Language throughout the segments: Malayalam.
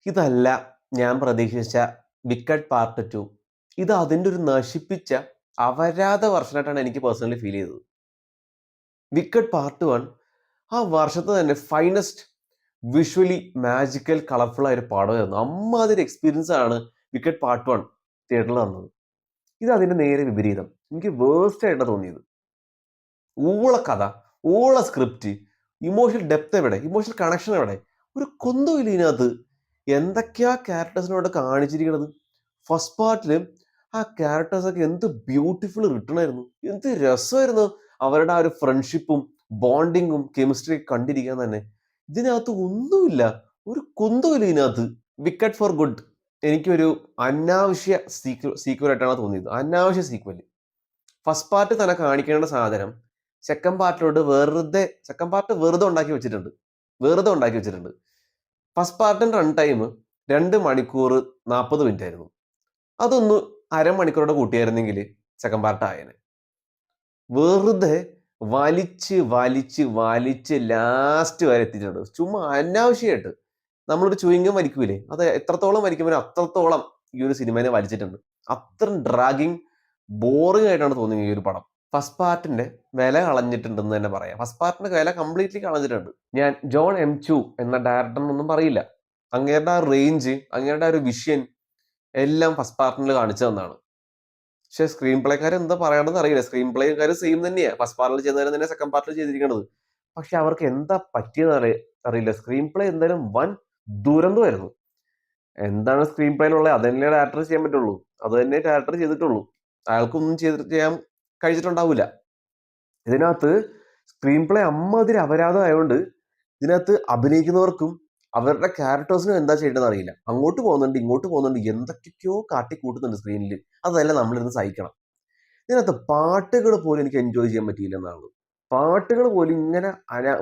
ഇതല്ല ഞാൻ പ്രതീക്ഷിച്ച വിക്കറ്റ് പാർട്ട് 2. ഇത് അതിൻ്റെ ഒരു നശിപ്പിച്ച അപരാധ വർഷനായിട്ടാണ് എനിക്ക് പേഴ്സണലി ഫീൽ ചെയ്തത്. വിക്കറ്റ് പാർട്ട് 1 ആ വർഷത്തെ തന്നെ ഫൈനസ്റ്റ് വിഷ്വലി മാജിക്കൽ കളർഫുൾ ആയ ഒരു പടമായിരുന്നു. അമ്മാതിരി എക്സ്പീരിയൻസ് ആണ് വിക്കറ്റ് പാർട്ട് 1 തിയേറ്ററിൽ വന്നത്. ഇത് അതിന്റെ നേരെ വിപരീതം. എനിക്ക് വേഴ്സ്റ്റ് ആയിട്ടാണ് തോന്നിയത്. ഊള കഥ, ഊള സ്ക്രിപ്റ്റ്, ഇമോഷണൽ ഡെപ്ത് എവിടെ, ഇമോഷണൽ കണക്ഷൻ എവിടെ, ഒരു കുന്തമില്ല ഇതിനകത്ത്. എന്തൊക്കെയാ ക്യാരക്ടേഴ്സിനോട് കാണിച്ചിരിക്കുന്നത്. ഫസ്റ്റ് പാർട്ടിൽ ആ ക്യാരക്ടേഴ്സൊക്കെ എന്ത് ബ്യൂട്ടിഫുൾ റിട്ടേൺ ആയിരുന്നു, എന്ത് രസമായിരുന്നു അവരുടെ ആ ഒരു ഫ്രണ്ട്ഷിപ്പും ബോണ്ടിങ്ങും കെമിസ്ട്രി കണ്ടിരിക്കാൻ തന്നെ. ഇതിനകത്ത് ഒന്നുമില്ല, ഒരു കുന്തമില്ല ഇതിനകത്ത്. വിക്കറ്റ് ഫോർ ഗുഡ് എനിക്കൊരു അനാവശ്യ സീക്വൽ ആയിട്ടാണ് തോന്നിയത്. അനാവശ്യ സീക്വൽ. ഫസ്റ്റ് പാർട്ട് തന്നെ കാണിക്കേണ്ട സാധനം സെക്കൻഡ് പാർട്ടിലോട്ട് സെക്കൻഡ് പാർട്ട് വെറുതെ ഉണ്ടാക്കി വെച്ചിട്ടുണ്ട്. ഫസ്റ്റ് പാർട്ടിന്റെ റൺ ടൈം 2 മണിക്കൂർ 40 മിനിറ്റ് ആയിരുന്നു. അതൊന്ന് അരമണിക്കൂറോടെ കൂട്ടിയായിരുന്നെങ്കിൽ സെക്കൻഡ് പാർട്ട് ആയേനെ. വെറുതെ വലിച്ച് ലാസ്റ്റ് വരെ എത്തിയിട്ടുണ്ട്. ചുമ്മാ അനാവശ്യമായിട്ട്. നമ്മളൊരു ചൂയിങ്കം വലിക്കൂലേ, അത് എത്രത്തോളം വലിക്കുമ്പോൾ അത്രത്തോളം ഈ ഒരു സിനിമയെ വലിച്ചിട്ടുണ്ട്. അത്രയും ഡ്രാഗിങ്, ബോറിംഗ് ആയിട്ടാണ് തോന്നിയത് ഈ ഒരു പടം. ഫസ്റ്റ് പാർട്ടിന്റെ വില കളഞ്ഞിട്ടുണ്ടെന്ന് തന്നെ പറയാം. ഫസ്റ്റ് പാർട്ടിന്റെ വില കംപ്ലീറ്റ്ലി കളഞ്ഞിട്ടുണ്ട്. ഞാൻ ജോൺ എം ചു എന്ന ഡയറക്ടറിനൊന്നും പറയില്ല. അങ്ങേരുടെ ആ റേഞ്ച്, അങ്ങേരുടെ ആ ഒരു വിഷൻ എല്ലാം ഫസ്റ്റ് പാർട്ടിൽ കാണിച്ചു തന്നാണ്. പക്ഷെ സ്ക്രീൻ പ്ലേക്കാർ എന്താ പറയണമെന്ന് അറിയില്ല. സ്ക്രീൻ പ്ലേക്കാർ സെയിം തന്നെയാണ്, ഫസ്റ്റ് പാർട്ടിൽ ചെയ്തവരെ തന്നെ സെക്കൻഡ് പാർട്ടിൽ ചെയ്തിരിക്കുന്നത്. പക്ഷെ അവർക്ക് എന്താ പറ്റിയെന്ന് അറിയില്ല. സ്ക്രീൻ പ്ലേ എന്തായാലും വൻ ദുരന്തമായിരുന്നു. എന്താണ് സ്ക്രീൻ പ്ലേയിലുള്ളത് അത് തന്നെ ഡയറക്ടർ ചെയ്യാൻ പറ്റുള്ളൂ. അത് തന്നെ ഡയറക്ടർ ചെയ്തിട്ടുള്ളൂ. അയാൾക്കൊന്നും ചെയ്യാൻ കഴിച്ചിട്ടുണ്ടാവില്ല. ഇതിനകത്ത് സ്ക്രീൻ പ്ലേ അമ്മാതിരി അപരാധമായതുകൊണ്ട് ഇതിനകത്ത് അഭിനയിക്കുന്നവർക്കും അവരുടെ ക്യാരക്ടേഴ്സിനും എന്താ ചെയ്യേണ്ടതെന്ന് അറിയില്ല. അങ്ങോട്ട് പോകുന്നുണ്ട്, ഇങ്ങോട്ട് പോകുന്നുണ്ട്, എന്തൊക്കെയോ കാട്ടിക്കൂട്ടുന്നുണ്ട് സ്ക്രീനിൽ. അതെല്ലാം നമ്മളിരുന്ന് സഹിക്കണം. ഇതിനകത്ത് പാട്ടുകൾ പോലും എനിക്ക് എൻജോയ് ചെയ്യാൻ പറ്റിയില്ല എന്നാണ്. പാട്ടുകൾ പോലും ഇങ്ങനെ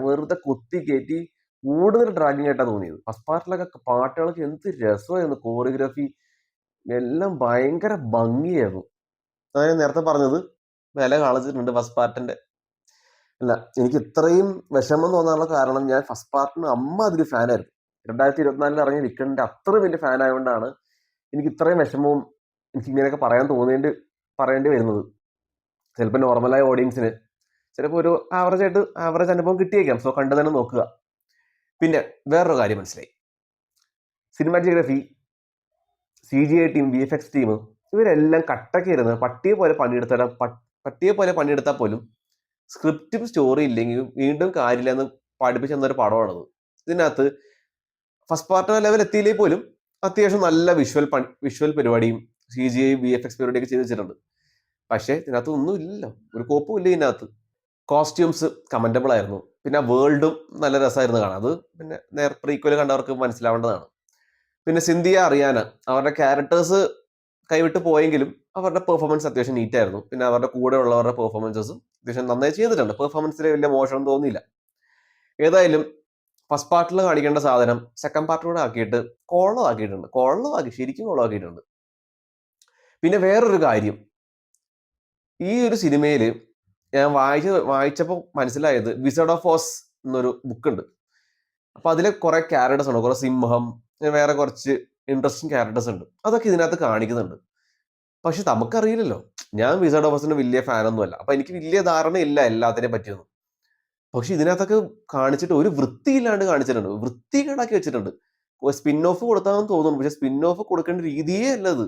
വെറുതെ കുത്തി കയറ്റി കൂടുതൽ ഡ്രാഗിങ് ആയിട്ടാണ് തോന്നിയത്. ഫസ്റ്റ് പാർട്ടിലൊക്കെ പാട്ടുകളൊക്കെ എന്ത് രസമായിരുന്നു, കോറിയോഗ്രാഫി എല്ലാം ഭയങ്കര ഭംഗിയായിരുന്നു. അതായത് ഞാൻ നേരത്തെ പറഞ്ഞത് വില കളഞ്ഞിട്ടുണ്ട് ഫസ്റ്റ് പാർട്ടിന്റെ. അല്ല, എനിക്ക് ഇത്രയും വിഷമം തോന്നാനുള്ള കാരണം ഞാൻ ഫസ്റ്റ് പാർട്ടിന് അമ്മാതിരി ഫാനായിരുന്നു. 2024 ഇറങ്ങിയ വിക്കറ്റിന്റെ അത്ര വലിയ ഫാൻ ആയതുകൊണ്ടാണ് എനിക്ക് ഇത്രയും വിഷമവും എനിക്ക് ഇങ്ങനെയൊക്കെ പറയേണ്ടി വരുന്നത്. ചിലപ്പോൾ നോർമലായ ഓഡിയൻസിന് ചിലപ്പോൾ ഒരു ആവറേജ് അനുഭവം കിട്ടിയേക്കാം. സോ കണ്ടു തന്നെ നോക്കുക. പിന്നെ വേറൊരു കാര്യം മനസ്സിലായി. Cinematography, CGI team, VFX team ഇവരെല്ലാം കട്ടക്ക് ഇരുന്ന് പട്ടിയെ പോലെ പണിയെടുത്താൽ പോലും സ്ക്രിപ്റ്റും സ്റ്റോറി ഇല്ലെങ്കിൽ വീണ്ടും കാര്യമില്ല എന്ന് പഠിപ്പിച്ചു തന്നൊരു പടമാണത്. ഇതിനകത്ത് ഫസ്റ്റ് പാർട്ട് ലെവൽ എത്തിയില്ലേ പോലും അത്യാവശ്യം നല്ല വിഷ്വൽ പരിപാടിയും CGI VFX പരിപാടിയൊക്കെ ചെയ്ത് വെച്ചിട്ടുണ്ട്. പക്ഷേ ഇതിനകത്ത് ഒന്നും ഇല്ലല്ലോ, ഒരു കോപ്പും ഇല്ല ഇതിനകത്ത്. കോസ്റ്റ്യൂംസ് കമന്റബിൾ ആയിരുന്നു. പിന്നെ വേൾഡും നല്ല രസമായിരുന്നു കാണാൻ. അത് പിന്നെ പ്രീക്വൽ കണ്ടവർക്ക് മനസ്സിലാവേണ്ടതാണ്. പിന്നെ സിന്ധിയ, അറിയാന അവരുടെ ക്യാരക്ടേഴ്സ് കൈവിട്ട് പോയെങ്കിലും അവരുടെ പെർഫോമൻസ് അത്യാവശ്യം നീറ്റായിരുന്നു. പിന്നെ അവരുടെ കൂടെ ഉള്ളവരുടെ പെർഫോമൻസസും അത്യാവശ്യം നന്നായി ചെയ്തിട്ടുണ്ട്. പെർഫോമൻസിൽ വലിയ മോശം തോന്നിയില്ല. ഏതായാലും ഫസ്റ്റ് പാർട്ടിൽ കാണിക്കേണ്ട സാധനം സെക്കൻഡ് പാർട്ടിലൂടെ ആക്കിയിട്ട് ശരിക്കും കോളമാക്കിയിട്ടുണ്ട്. പിന്നെ വേറൊരു കാര്യം, ഈ ഒരു സിനിമയിൽ ഞാൻ വായിച്ചപ്പോൾ മനസ്സിലായത് വിസർഡ് ഓഫ് ഓസ് എന്നൊരു ബുക്ക് ഉണ്ട്. അപ്പൊ അതിലെ കുറെ ക്യാരക്ടേഴ്സ് ഉണ്ട്, കുറെ സിംഹം, വേറെ കുറച്ച് ഇൻട്രസ്റ്റിംഗ് ക്യാരക്ടേഴ്സ് ഉണ്ട്. അതൊക്കെ ഇതിനകത്ത് കാണിക്കുന്നുണ്ട്. പക്ഷെ നമുക്കറിയില്ലല്ലോ. ഞാൻ വിസർഡ് ഓഫ് ഓസിന്റെ വലിയ ഫാനൊന്നുമല്ല. അപ്പൊ എനിക്ക് വലിയ ധാരണയില്ല എല്ലാത്തിനെ പറ്റിയൊന്നും. പക്ഷെ ഇതിനകത്തൊക്കെ കാണിച്ചിട്ട് ഒരു വൃത്തിയില്ലാണ്ട് കാണിച്ചിട്ടുണ്ട്, വൃത്തികേടാക്കി വെച്ചിട്ടുണ്ട്. സ്പിൻ ഓഫ് കൊടുത്താന്ന് തോന്നുന്നു, പക്ഷെ സ്പിൻ ഓഫ് കൊടുക്കേണ്ട രീതിയേ അല്ലത്,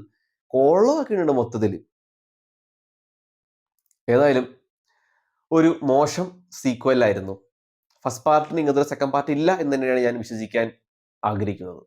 കോളമാക്കിയിട്ടുണ്ട് മൊത്തത്തിൽ. ഏതായാലും ഒരു മോശം സീക്വൽ ആയിരുന്നു. ഫസ്റ്റ് പാർട്ടിന് ഇങ്ങനത്തെ സെക്കൻഡ് പാർട്ട് ഇല്ല എന്ന് തന്നെയാണ് ഞാൻ വിശ്വസിക്കാൻ ആഗ്രഹിക്കുന്നത്.